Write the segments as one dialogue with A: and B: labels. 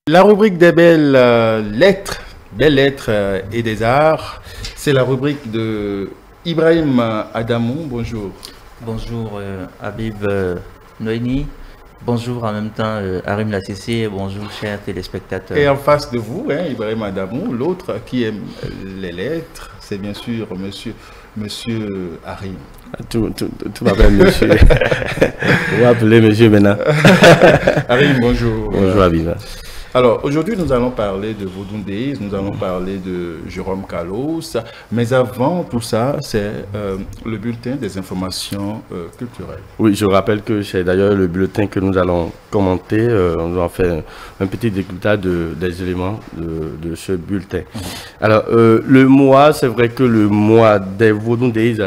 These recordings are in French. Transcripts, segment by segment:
A: La rubrique des belles lettres et des arts, c'est la rubrique de Ibrahim Adamou. Bonjour.
B: Bonjour Habib Noéni. Bonjour en même temps Harim Lassissé. Bonjour chers téléspectateurs.
A: Et en face de vous, Ibrahim Adamou, l'autre qui aime les lettres, c'est bien sûr monsieur Harim.
C: Tout va bien, monsieur. On va appeler monsieur maintenant.
A: Harim, bonjour.
C: Bonjour Habib.
A: Alors, aujourd'hui, nous allons parler de Vodun Days, nous allons parler de Jérôme Carlos, mais avant tout ça, c'est le bulletin des informations culturelles.
C: Oui, je rappelle que c'est d'ailleurs le bulletin que nous allons commenter. On va faire un petit décryptage des éléments de ce bulletin. Alors, le mois, c'est vrai que le mois des Vodun Days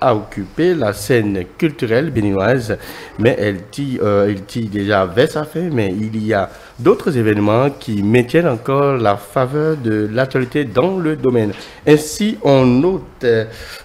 C: a occupé la scène culturelle béninoise, mais elle tire déjà vers sa fin, mais il y a d'autres événements qui maintiennent encore la faveur de l'actualité dans le domaine. Ainsi, on note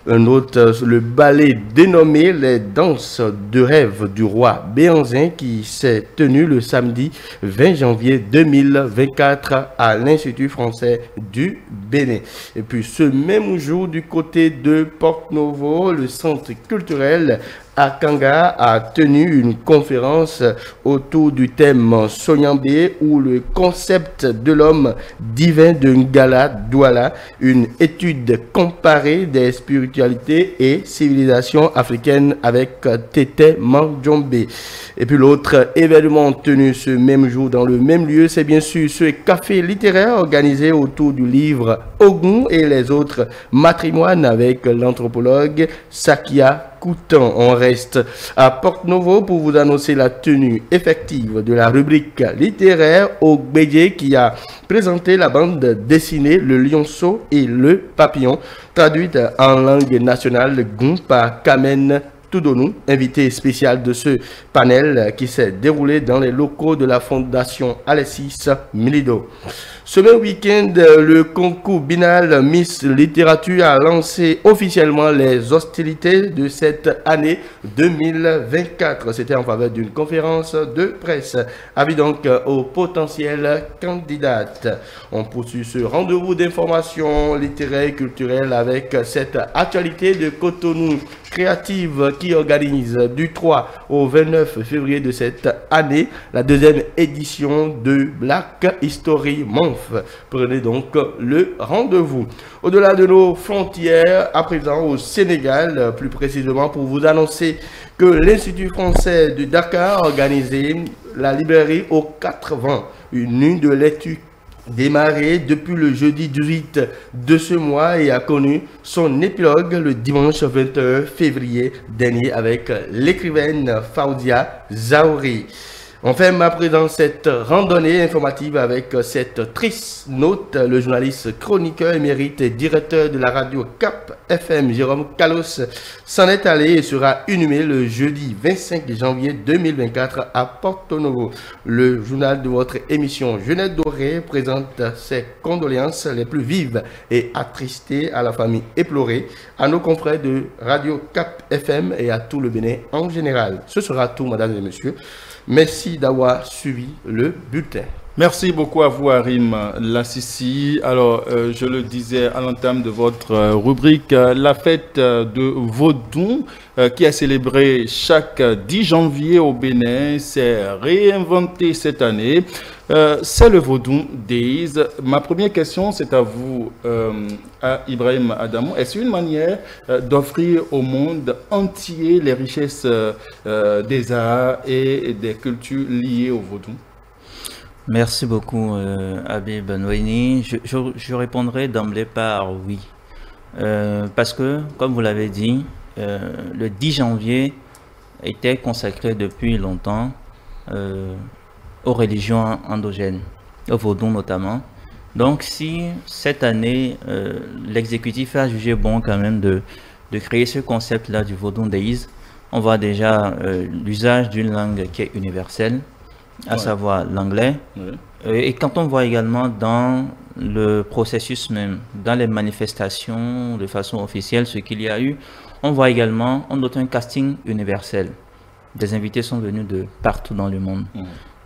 C: le ballet dénommé Les Danses de rêve du roi Béanzin qui s'est tenu le samedi 20 janvier 2024 à l'Institut français du Bénin. Et puis ce même jour, du côté de Porte-Novo, le centre culturel Akanga a tenu une conférence autour du thème Sonyambé ou le concept de l'homme divin de Ngala Douala, une étude comparée des spiritualités et civilisations africaines avec Tété Mandjombe. Et puis l'autre événement tenu ce même jour dans le même lieu, c'est bien sûr ce café littéraire organisé autour du livre Ogun et les autres matrimoines avec l'anthropologue Sakia Coutan. On reste à Porte-Novo pour vous annoncer la tenue effective de la rubrique littéraire au Bédié qui a présenté la bande dessinée Le Lionceau et le Papillon, traduite en langue nationale Goun par Kamen Toudonou, invité spécial de ce panel qui s'est déroulé dans les locaux de la Fondation Alexis Milido. Ce même week-end, le concours binal Miss Littérature a lancé officiellement les hostilités de cette année 2024. C'était en faveur d'une conférence de presse. Avis donc aux potentielles candidates. On poursuit ce rendez-vous d'information littéraire et culturelle avec cette actualité de Cotonou Créative qui organise du 3 au 29 février de cette année la deuxième édition de Black History Month. Prenez donc le rendez-vous. Au-delà de nos frontières, à présent au Sénégal, plus précisément pour vous annoncer que l'Institut français de Dakar a organisé la librairie aux 4 vents, une nuit de lecture démarré depuis le jeudi 18 de ce mois et a connu son épilogue le dimanche 21 février dernier avec l'écrivaine Faudia Zaouri. On ferme à présent cette randonnée informative avec cette triste note. Le journaliste chroniqueur émérite et directeur de la radio Cap FM, Jérôme Carlos, s'en est allé et sera inhumé le jeudi 25 janvier 2024 à Porto-Novo. Le journal de votre émission Jeunesse Dorée présente ses condoléances les plus vives et attristées à la famille éplorée, à nos confrères de radio Cap FM et à tout le Bénin en général. Ce sera tout, mesdames et messieurs. Merci d'avoir suivi le bulletin.
A: Merci beaucoup à vous, Harim Lassissi. Alors, je le disais à l'entame de votre rubrique, la fête de Vodun, qui a célébré chaque 10 janvier au Bénin, s'est réinventée cette année. C'est le Vodun Days. Ma première question, c'est à vous, à Ibrahim Adamou. Est-ce une manière d'offrir au monde entier les richesses des arts et des cultures liées au Vodun?
B: Merci beaucoup Habib Noéni. Je répondrai d'emblée par oui. Parce que, comme vous l'avez dit, le 10 janvier était consacré depuis longtemps aux religions endogènes, au Vodun notamment. Donc si cette année, l'exécutif a jugé bon quand même de créer ce concept-là du Vodun Days, on voit déjà l'usage d'une langue qui est universelle, à savoir l'anglais. Et quand on voit également dans le processus même, dans les manifestations de façon officielle, ce qu'il y a eu, on voit également, on note un casting universel. Des invités sont venus de partout dans le monde.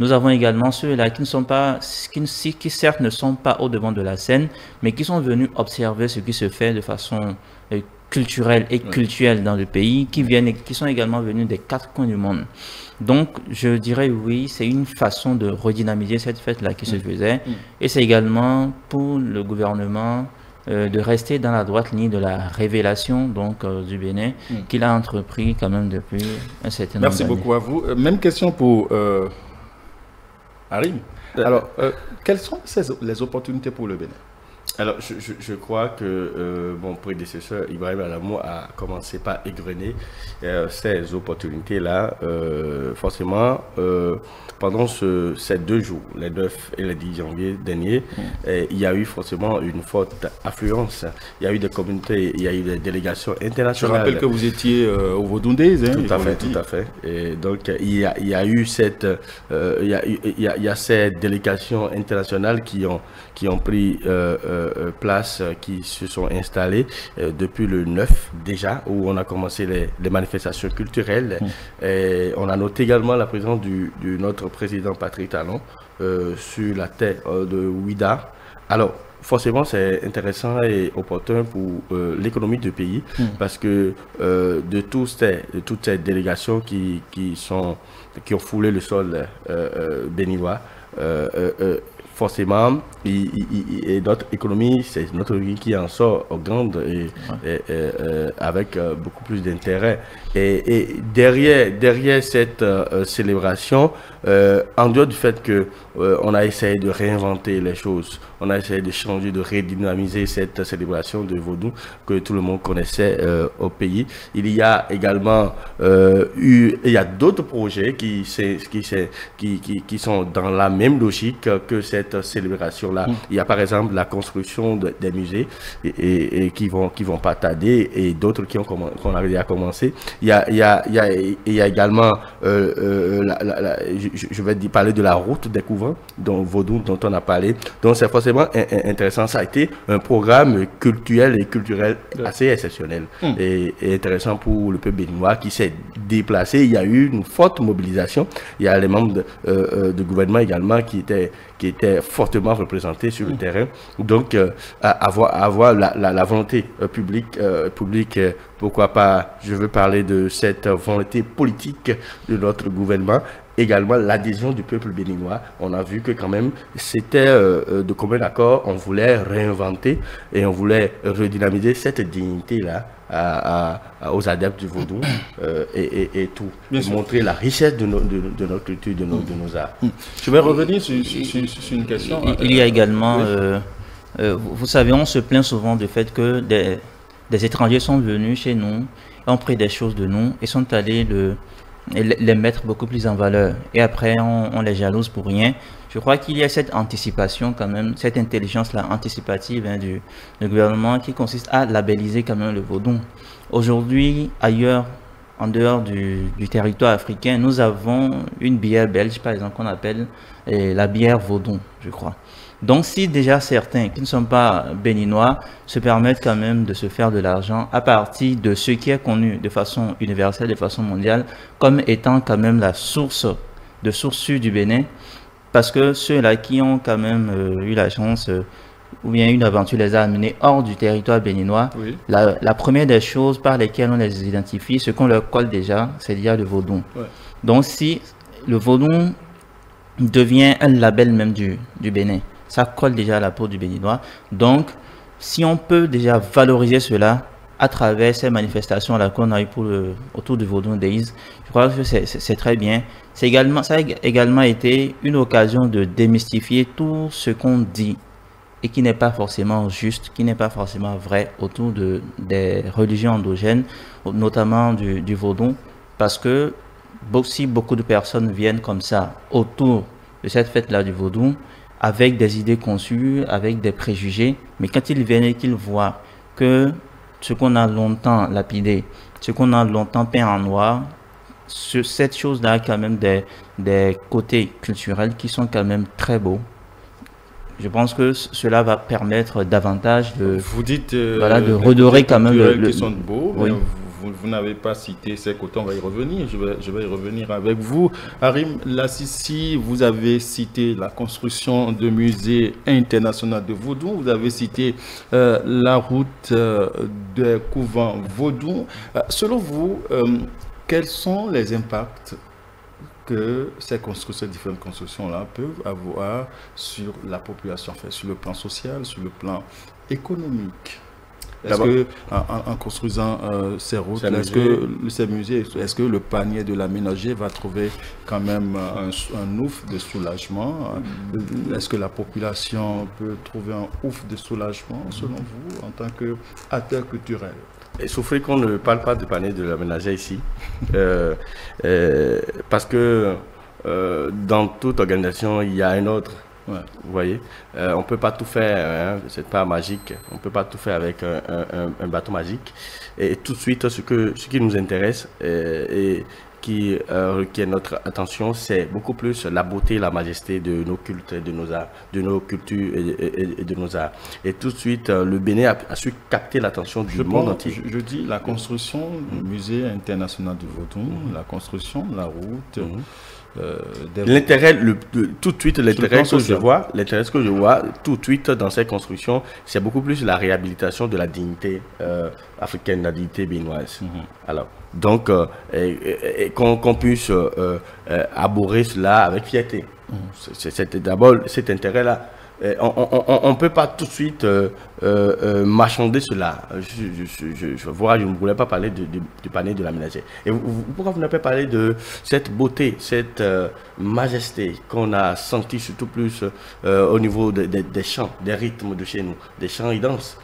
B: Nous avons également ceux-là qui ne sont pas, qui certes ne sont pas au devant de la scène, mais qui sont venus observer ce qui se fait de façon culturelle et culturelle dans le pays, qui sont également venus des 4 coins du monde. Donc, je dirais oui, c'est une façon de redynamiser cette fête-là qui se faisait. Et c'est également pour le gouvernement de rester dans la droite ligne de la révélation donc, du Bénin qu'il a entrepris quand même depuis un certain nombre d'années.
A: Merci beaucoup à vous. Même question pour Harim. Alors, quelles sont les opportunités pour le Bénin?
C: Alors, je crois que mon prédécesseur Ibrahim Alamou a commencé par égrener ces opportunités-là. Forcément, pendant ces 2 jours, les 9 et les 10 janvier dernier, il y a eu forcément une forte affluence. Il y a eu des communautés, il y a eu des délégations internationales.
A: Je rappelle que vous étiez au Vaudou Days. Hein,
C: tout à fait. Et donc, il y a eu cette, il y a ces délégations internationales qui ont pris place, qui se sont installées depuis le 9 déjà, où on a commencé les manifestations culturelles. Et on a noté également la présence de notre président Patrick Talon sur la terre de Ouida. Alors, forcément, c'est intéressant et opportun pour l'économie du pays parce que de toutes ces délégations qui ont foulé le sol béninois, forcément, et notre économie, c'est notre économie qui en sort grande et avec beaucoup plus d'intérêt. Et derrière cette célébration, en dehors du fait que on a essayé de réinventer les choses, on a essayé de changer, de redynamiser cette célébration de Vaudou que tout le monde connaissait au pays. Il y a également il y a d'autres projets qui sont dans la même logique que cette célébration-là. Il y a par exemple la construction des musées et qui vont pas tarder et d'autres qu'on a déjà commencé. Il y a également je vais parler de la route des couvents dont on a parlé. Donc c'est forcément intéressant. Ça a été un programme culturel et culturel assez exceptionnel et intéressant pour le peuple béninois qui s'est déplacé. Il y a eu une forte mobilisation. Il y a les membres du gouvernement également qui étaient fortement représentés sur le terrain. Donc avoir la volonté publique, pourquoi pas, je veux parler de cette volonté politique de notre gouvernement. Également l'adhésion du peuple béninois. On a vu que quand même c'était de commun accord, on voulait réinventer et on voulait redynamiser cette dignité-là aux adeptes du vaudou et tout. Montrer la richesse de notre culture, de nos arts.
A: Je vais revenir sur une question.
B: Il y a également, vous savez, on se plaint souvent du fait que des étrangers sont venus chez nous, ont pris des choses de nous et sont allés les mettre beaucoup plus en valeur. Et après, on les jalouse pour rien. Je crois qu'il y a cette anticipation quand même, cette intelligence-là anticipative du gouvernement qui consiste à labelliser quand même le vaudou. Aujourd'hui, ailleurs, en dehors du territoire africain, nous avons une bière belge, par exemple, qu'on appelle la bière vaudou, je crois. Donc, si déjà certains qui ne sont pas béninois se permettent quand même de se faire de l'argent à partir de ce qui est connu de façon universelle, de façon mondiale, comme étant quand même la source de source du Bénin, parce que ceux-là qui ont quand même eu la chance ou bien une aventure les a amenés hors du territoire béninois, la première des choses par lesquelles on les identifie, ce qu'on leur colle déjà, c'est déjà le vaudou. Donc, si le vaudou devient un label même du Bénin, ça colle déjà à la peau du béninois. Donc, si on peut déjà valoriser cela à travers ces manifestations-là qu'on a eues autour du Vaudou Days, je crois que c'est très bien. Ça a également été une occasion de démystifier tout ce qu'on dit et qui n'est pas forcément juste, qui n'est pas forcément vrai autour des religions endogènes, notamment du Vaudou, parce que si beaucoup de personnes viennent comme ça autour de cette fête-là du Vaudou, avec des idées conçues, avec des préjugés, mais quand ils viennent et qu'ils voient que ce qu'on a longtemps lapidé, ce qu'on a longtemps peint en noir, cette chose-là a quand même des côtés culturels qui sont quand même très beaux. Je pense que cela va permettre davantage de,
A: vous dites,
B: de redorer quand même
A: qui sont beaux,
B: oui.
A: Vous vous n'avez pas cité ces côtés, on va y revenir, je vais y revenir avec vous. Harim Lassisi, vous avez cité la construction de musées internationaux de Vodou, vous avez cité la route des couvents Vodou. Selon vous, quels sont les impacts que ces différentes constructions-là peuvent avoir sur la population, sur le plan social, sur le plan économique? Est-ce que, en construisant ces routes, ces musées, est-ce que le panier de la ménager va trouver quand même un ouf de soulagement? Est-ce que la population peut trouver un ouf de soulagement, selon vous, en tant qu'acteur culturel?
C: Et sauf qu'on ne parle pas du panier de la ménager ici, parce que dans toute organisation, il y a un autre. Ouais. Vous voyez, on ne peut pas tout faire, hein, c'est pas magique, on ne peut pas tout faire avec un bâton magique. Et tout de suite, ce qui nous intéresse et qui requiert notre attention, c'est beaucoup plus la beauté et la majesté de nos cultes, de nos cultures et de nos arts. Et tout de suite, le Bénin a su capter l'attention du monde entier.
A: Je dis la construction du musée international du Vodou, la construction, la route.
C: L'intérêt, tout de suite, l'intérêt que je vois tout de suite dans ces constructions, c'est beaucoup plus la réhabilitation de la dignité africaine, la dignité béninoise. Alors, donc, qu'on puisse aborder cela avec fierté. C'est d'abord cet intérêt-là. On ne peut pas tout de suite marchander cela. Je ne voulais pas parler du panier de la ménagère. Et pourquoi vous n'avez pas parlé de cette beauté, cette majesté qu'on a senti surtout plus au niveau des chants, des rythmes de chez nous, des chants et danses?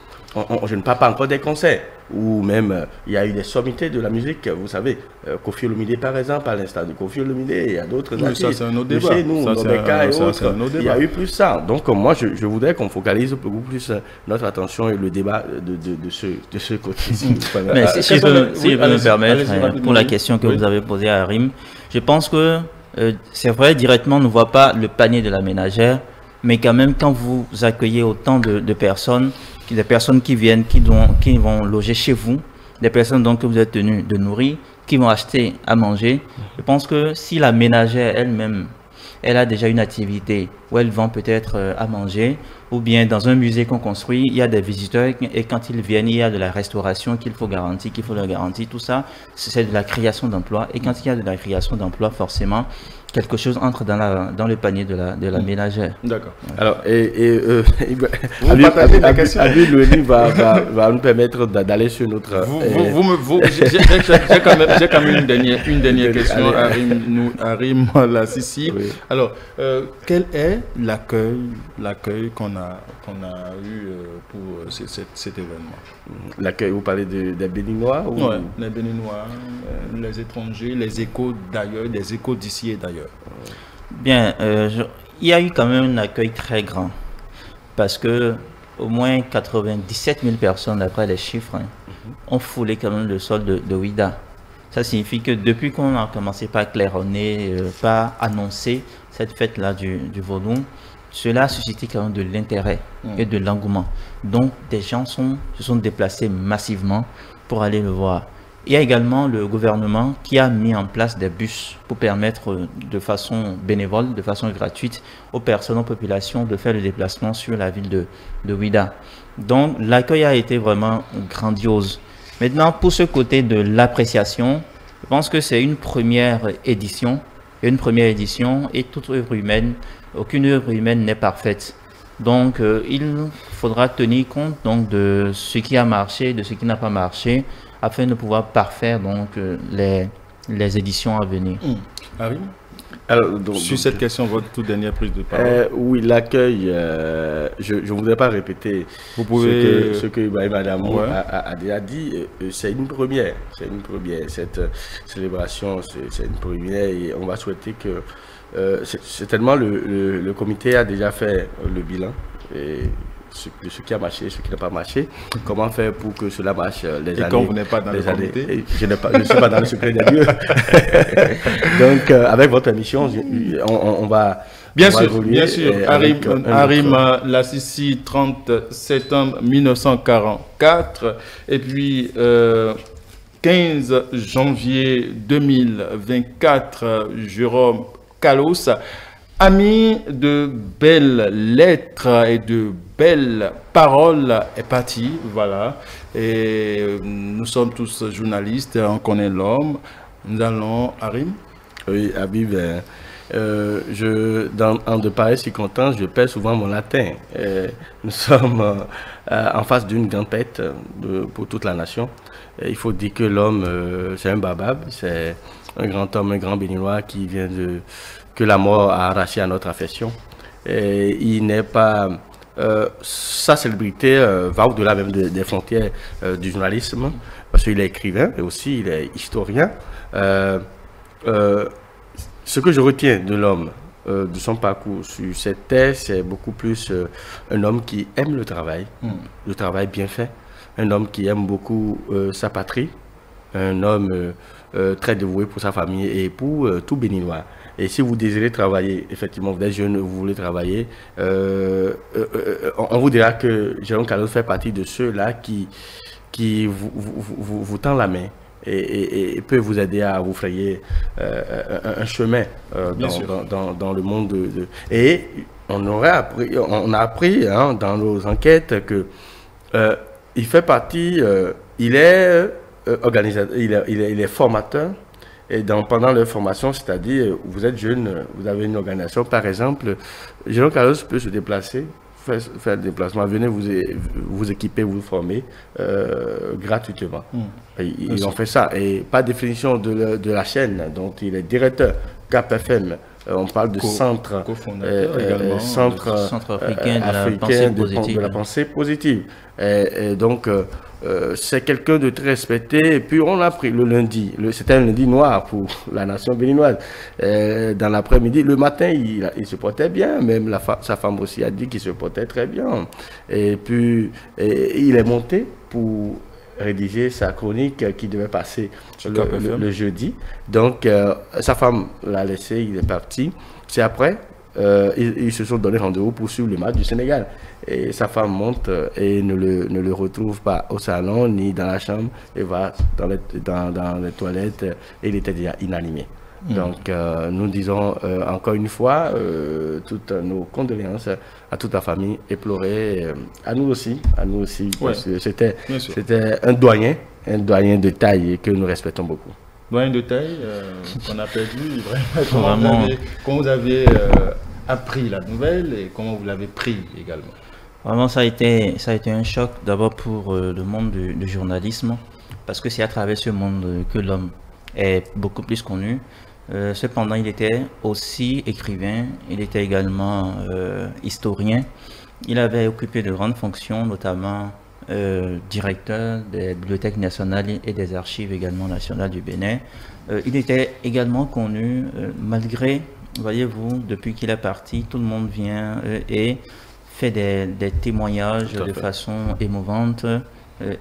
C: Je ne parle pas encore des concerts, ou même il y a eu des sommités de la musique, vous savez, Kofi Olomide par exemple, à l'instar de Kofi Olomide, il y a d'autres artistes de chez nous, Nobeka et autres, il y a eu plus ça. Donc moi je voudrais qu'on focalise beaucoup plus notre attention et le débat de ce côté-ci.
B: Mais si je peux me permettre, pour la question que vous avez posée à Harim, je pense que c'est vrai, directement on ne voit pas le panier de la ménagère, mais quand même quand vous accueillez autant de personnes, des personnes qui viennent, qui vont loger chez vous, des personnes donc que vous êtes tenus de nourrir, qui vont acheter à manger. Je pense que si la ménagère elle-même, elle a déjà une activité où elle vend peut-être à manger, ou bien dans un musée qu'on construit, il y a des visiteurs et quand ils viennent, il y a de la restauration qu'il faut leur garantir. Tout ça, c'est de la création d'emplois. Et quand il y a de la création d'emplois, forcément, quelque chose entre dans le panier de la ménagère.
A: D'accord.
C: Alors, Habib Loueni va nous permettre d'aller sur notre...
A: J'ai quand même une dernière question à Harim Lassisi. Oui. Alors, quel est l'accueil qu'on a eu pour cet événement?
C: L'accueil, vous parlez des Béninois ou...
A: Oui, les Béninois, les étrangers, les échos d'ailleurs, des échos d'ici et d'ailleurs.
B: Bien, il y a eu quand même un accueil très grand parce que au moins 97 000 personnes, d'après les chiffres, ont foulé quand même le sol de Ouidah. Ça signifie que depuis qu'on a commencé par claironner, par annoncer cette fête-là du Vodou, cela a suscité quand même de l'intérêt et de l'engouement. Donc, des gens se sont déplacés massivement pour aller le voir. Il y a également le gouvernement qui a mis en place des bus pour permettre de façon bénévole, de façon gratuite aux personnes, aux populations de faire le déplacement sur la ville de Ouidah. Donc l'accueil a été vraiment grandiose. Maintenant, pour ce côté de l'appréciation, je pense que c'est une première édition. Et toute œuvre humaine, aucune œuvre humaine n'est parfaite. Donc il faudra tenir compte donc, de ce qui a marché, de ce qui n'a pas marché, afin de pouvoir parfaire donc, les éditions à venir.
A: Harim, sur cette question, votre toute dernière prise de parole.
C: Oui, l'accueil, je ne voudrais pas répéter ce que Ibrahim Adamou a déjà dit. C'est une première. Cette célébration, c'est une première et on va souhaiter que... certainement, le comité a déjà fait le bilan. De ce qui a marché, ce qui n'a pas marché, comment faire pour que cela marche les années.
A: Quand vous n'êtes pas dans le comité,
C: je ne suis pas dans le secret des dieux. Donc, avec votre émission, on va...
A: Bien sûr. Harim Lassisi, 30 septembre 1944. Et puis, 15 janvier 2024, Jérôme Kalos. Ami de belles lettres et de belles paroles est parti, voilà. Et nous sommes tous journalistes, on connaît l'homme. Nous allons, Harim.
C: Oui, Habib, en de pareilles circonstances, je perds souvent mon latin. Nous sommes en face d'une grande fête pour toute la nation. Il faut dire que l'homme, c'est un babab, c'est un grand homme, un grand béninois qui vient que la mort a arraché à notre affection. Et il n'est pas... sa célébrité va au-delà même des frontières du journalisme, parce qu'il est écrivain et aussi il est historien. Ce que je retiens de l'homme, de son parcours sur cette terre, c'est beaucoup plus un homme qui aime le travail bien fait, un homme qui aime beaucoup sa patrie, un homme très dévoué pour sa famille et pour tout Béninois. Et si vous désirez travailler, effectivement, vous êtes jeune, vous voulez travailler, on vous dira que Jérôme Kalos fait partie de ceux-là qui vous tend la main et peut vous aider à vous frayer un chemin dans le monde Et on a appris hein, dans nos enquêtes que il fait partie, il est organisateur, il est formateur. Et pendant leur formation, c'est-à-dire, vous êtes jeune, vous avez une organisation, par exemple, Jérôme Kalos peut se déplacer, faire le déplacement, venez vous équiper, vous former gratuitement. Ils ont fait ça. Et par définition de la chaîne dont il est directeur, Cap FM, on parle de centre africain de la pensée positive. Et donc, c'est quelqu'un de très respecté. Et puis, on a pris le lundi. C'était un lundi noir pour la nation béninoise. Dans l'après-midi, le matin, il se portait bien. Même sa femme aussi a dit qu'il se portait très bien. Et puis, il est monté pour rédiger sa chronique qui devait passer le jeudi. Donc, sa femme l'a laissé, il est parti. C'est après, ils se sont donné rendez-vous pour suivre le match du Sénégal. Et sa femme monte et ne le retrouve pas au salon ni dans la chambre. Et va dans les toilettes et il était déjà inanimé. Donc, nous disons encore une fois toutes nos condoléances à toute la famille éplorée, à nous aussi,
A: Ouais.
C: parce que c'était un doyen de taille que nous respectons beaucoup.
A: Doyen de taille qu'on a perdu, vraiment. Comment vous avez appris la nouvelle et comment vous l'avez pris également?
B: Vraiment, ça a été un choc d'abord pour le monde du journalisme, parce que c'est à travers ce monde que l'homme est beaucoup plus connu. Cependant, il était aussi écrivain, il était également historien. Il avait occupé de grandes fonctions, notamment directeur des bibliothèques nationales et des archives également nationales du Bénin. Il était également connu, malgré, voyez-vous, depuis qu'il est parti, tout le monde vient et fait des témoignages de façon émouvante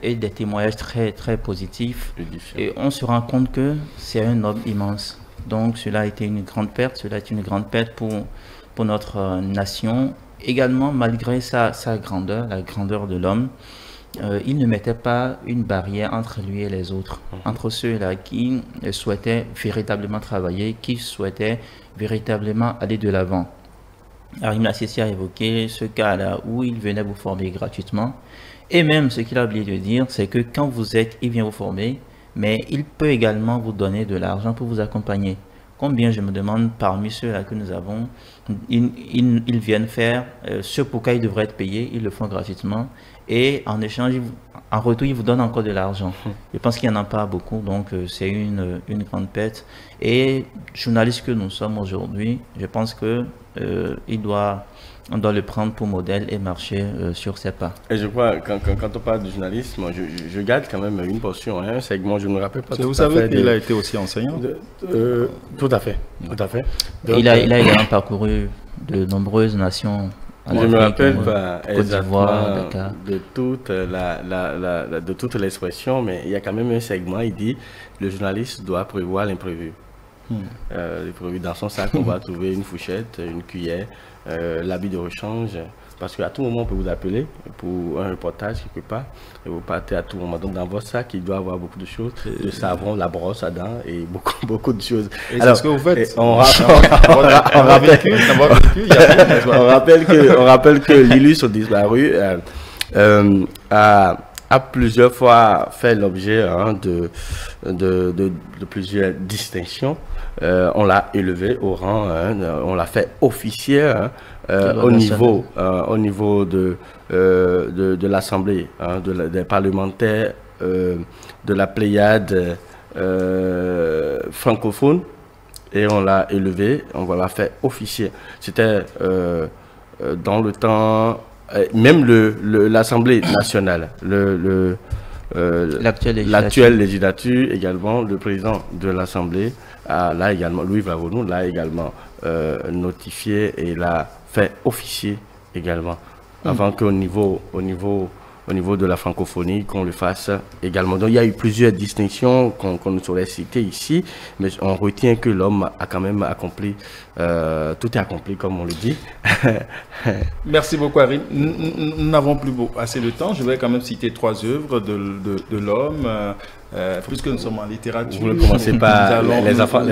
B: et des témoignages très, très positifs. Et on se rend compte que c'est un homme immense. Donc cela a été une grande perte, pour notre nation. Également, malgré sa grandeur, la grandeur de l'homme, il ne mettait pas une barrière entre lui et les autres, entre ceux-là qui souhaitaient véritablement travailler, qui souhaitaient véritablement aller de l'avant. Harim Lassessi a évoqué ce cas-là où il venait vous former gratuitement. Et même ce qu'il a oublié de dire, c'est que quand il vient vous former, mais il peut également vous donner de l'argent pour vous accompagner. Combien, je me demande, parmi ceux-là que nous avons, ils viennent faire ce pourquoi ils devraient être payés, ils le font gratuitement. Et en échange, en retour, ils vous donnent encore de l'argent. Je pense qu'il n'y en a pas beaucoup, donc c'est une grande perte. Et journalistes que nous sommes aujourd'hui, je pense que on doit le prendre pour modèle et marcher sur ses pas.
C: Et je crois, quand on parle de journalisme, je garde quand même une portion, un segment, je ne me rappelle pas.
A: Vous savez qu'il a été aussi enseignant.
C: Tout à fait. Donc,
B: il a également parcouru de nombreuses nations.
C: Je me rappelle pas exactement de toute l'expression, mais il y a quand même un segment, il dit le journaliste doit prévoir l'imprévu. L'imprévu dans son sac, on va trouver une fourchette, une cuillère, l'habit de rechange, parce qu'à tout moment, on peut vous appeler pour un reportage quelque part, et vous partez à tout moment. Donc, dans votre sac, il doit y avoir beaucoup de choses, le savon, la brosse à dents et beaucoup de choses.
A: Et c'est ce que vous faites.
C: On rappelle que l'illustre disparu a plusieurs fois fait l'objet de plusieurs distinctions. On l'a élevé au rang, on l'a fait officier au niveau de l'Assemblée, des parlementaires de la Pléiade francophone, et on l'a élevé, on l'a fait officier. C'était dans le temps, même l'Assemblée nationale, l'actuelle législature également, le président de l'Assemblée l'a également, Louis Vlavonou l'a également notifié et l'a fait officier également, avant qu'au niveau de la francophonie, qu'on le fasse également. Donc il y a eu plusieurs distinctions qu'on ne saurait citer ici, mais on retient que l'homme a quand même accompli, tout est accompli comme on le dit.
A: Merci beaucoup Arim. Nous n'avons plus assez de temps, je vais quand même citer 3 œuvres de l'homme. Puisque nous sommes en littérature,
C: vous ne commencez pas les enfants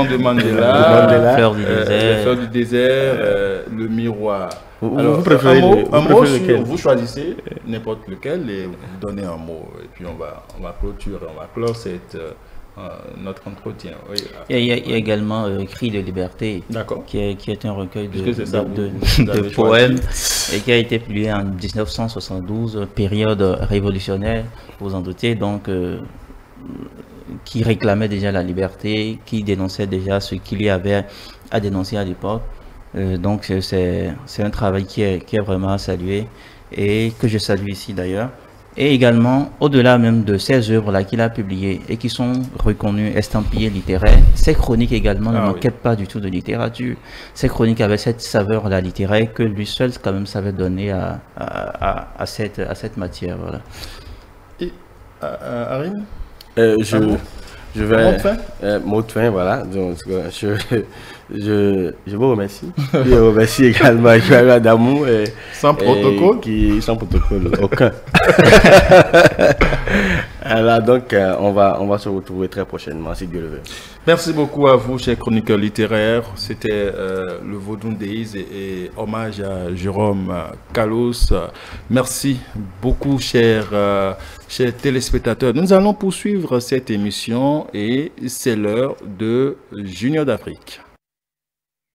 A: de Mandela, Fleur du désert, le miroir. Alors, vous préférez vous choisissez n'importe lequel et vous donnez un mot, et puis on va clôturer, on va clore notre entretien. Oui.
B: Il y a également Cri de liberté, qui est un recueil de poèmes et qui a été publié en 1972, période révolutionnaire, vous en doutez, donc qui réclamait déjà la liberté, qui dénonçait déjà ce qu'il y avait à dénoncer à l'époque. Donc c'est un travail qui est vraiment à saluer et que je salue ici d'ailleurs. Et également, au-delà même de ces œuvres-là qu'il a publiées et qui sont reconnues, estampillées littéraires, ces chroniques également ne manquaient pas du tout de littérature. Ces chroniques avaient cette saveur-là littéraire que lui seul quand même savait donner à cette matière. Voilà.
A: Et Arim,
C: je vais mot de fin, voilà. Donc, je vous remercie. Je remercie également Adamou
A: sans protocole,
C: sans protocole aucun. Alors donc on va se retrouver très prochainement si Dieu le veut.
A: Merci beaucoup à vous, chers chroniqueurs littéraires. C'était le Vodun Days et hommage à Jérôme Kalos. Merci beaucoup, chers téléspectateurs. Nous allons poursuivre cette émission et c'est l'heure de Junior d'Afrique.